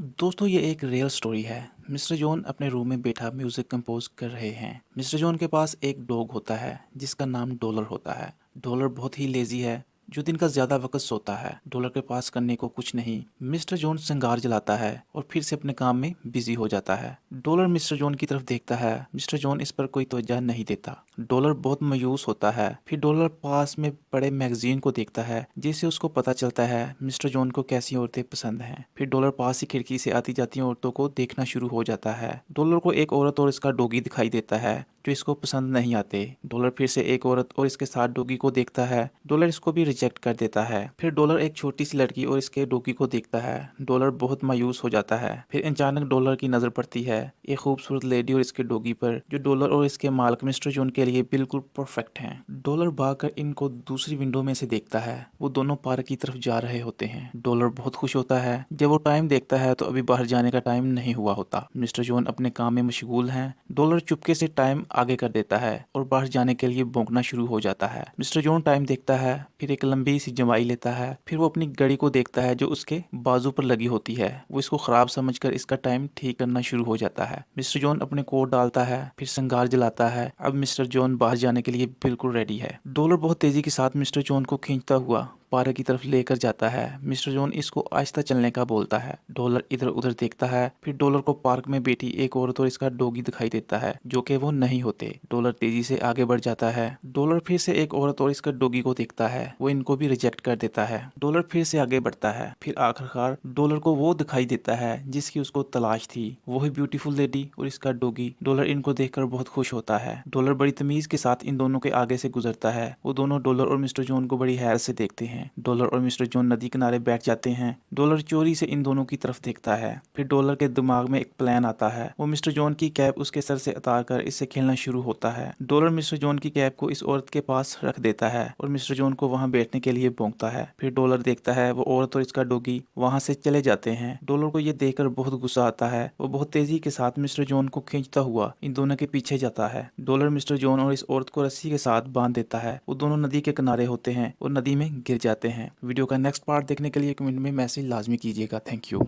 दोस्तों ये एक रियल स्टोरी है। मिस्टर जॉन अपने रूम में बैठा म्यूजिक कंपोज कर रहे हैं। मिस्टर जॉन के पास एक डॉग होता है जिसका नाम डॉलर होता है। डॉलर बहुत ही लेजी है जो दिन का ज्यादा वक्त सोता है। डॉलर के पास करने को कुछ नहीं। मिस्टर जॉन श्रृंगार जलाता है और फिर से अपने काम में बिजी हो जाता है। डॉलर मिस्टर जॉन की तरफ देखता है। मिस्टर जॉन इस पर कोई तवज्जो नहीं देता। डॉलर बहुत मायूस होता है। फिर डॉलर पास में पड़े मैगजीन को देखता है जिससे उसको पता चलता है मिस्टर जॉन को कैसी औरतें पसंद हैं। फिर डॉलर पास ही खिड़की से आती जाती औरतों को देखना शुरू हो जाता है। डॉलर को एक औरत और इसका डॉगी दिखाई देता है जो इसको पसंद नहीं आते। डॉलर फिर से एक औरत और इसके साथ डॉगी को देखता है। डॉलर इसको भी रिजेक्ट कर देता है। फिर डॉलर एक छोटी सी लड़की और इसके डॉगी को देखता है। डॉलर बहुत मायूस हो जाता है। फिर अचानक डॉलर की नजर पड़ती है एक खूबसूरत लेडी और इसके डॉगी पर जो डॉलर और इसके मालिक मिस्टर जॉन के लिए बिल्कुल परफेक्ट हैं। डॉलर भागकर इनको दूसरी विंडो में से देखता है। वो दोनों पार्क की तरफ जा रहे होते हैं। डॉलर बहुत खुश होता है। जब वो टाइम देखता है तो अभी बाहर जाने का टाइम नहीं हुआ होता। मिस्टर जॉन अपने काम में मशगूल हैं। डॉलर चुपके से टाइम आगे कर देता है और बाहर जाने के लिए भौंकना शुरू हो जाता है। मिस्टर जॉन टाइम देखता है, फिर एक लंबी सी जमाई लेता है। फिर वो अपनी घड़ी को देखता है जो उसके बाजू पर लगी होती है। वो इसको खराब समझकर इसका टाइम ठीक करना शुरू हो जाता है। मिस्टर जॉन अपने कोट डालता है, फिर श्रृंगार जलाता है। अब मिस्टर जॉन बाहर जाने के लिए बिल्कुल रेडी है। डॉलर बहुत तेजी के साथ मिस्टर जॉन को खींचता हुआ पार्क की तरफ लेकर जाता है। मिस्टर जॉन इसको आहिस्ता चलने का बोलता है। डॉलर इधर उधर देखता है। फिर डॉलर को पार्क में बैठी एक औरत और इसका डॉगी दिखाई देता है जो कि वो नहीं होते। डॉलर तेजी से आगे बढ़ जाता है। डॉलर फिर से एक औरत और इसका डॉगी को देखता है। वो इनको भी रिजेक्ट कर देता है। डॉलर फिर से आगे बढ़ता है। फिर आखिरकार डॉलर को वो दिखाई देता है जिसकी उसको तलाश थी, वही ब्यूटीफुल लेडी और इसका डॉगी। डॉलर इनको देखकर बहुत खुश होता है। डॉलर बड़ी तमीज के साथ इन दोनों के आगे से गुजरता है। वो दोनों डॉलर और मिस्टर जॉन को बड़ी हैरत से देखते हैं। डॉलर और मिस्टर जॉन नदी किनारे बैठ जाते हैं। डॉलर चोरी से इन दोनों की तरफ देखता है। फिर डॉलर के दिमाग में एक प्लान आता है। वो मिस्टर जॉन की कैप उसके सर से उतार कर इससे खेलना शुरू होता है। डॉलर मिस्टर जॉन की कैप को इस औरत के पास रख देता है और मिस्टर जॉन को वहां बैठने के लिए भौंकता है। फिर डॉलर देखता है वो औरत और इसका डॉगी वहां से चले जाते हैं। डॉलर को ये देखकर बहुत गुस्सा आता है। वो बहुत तेजी के साथ मिस्टर जॉन को खींचता हुआ इन दोनों के पीछे जाता है। डॉलर मिस्टर जॉन और इस औरत को रस्सी के साथ बांध देता है। वो दोनों नदी के किनारे होते हैं और नदी में गिर जाते हैं। वीडियो का नेक्स्ट पार्ट देखने के लिए कमेंट में मैसेज लाजमी कीजिएगा। Thank you.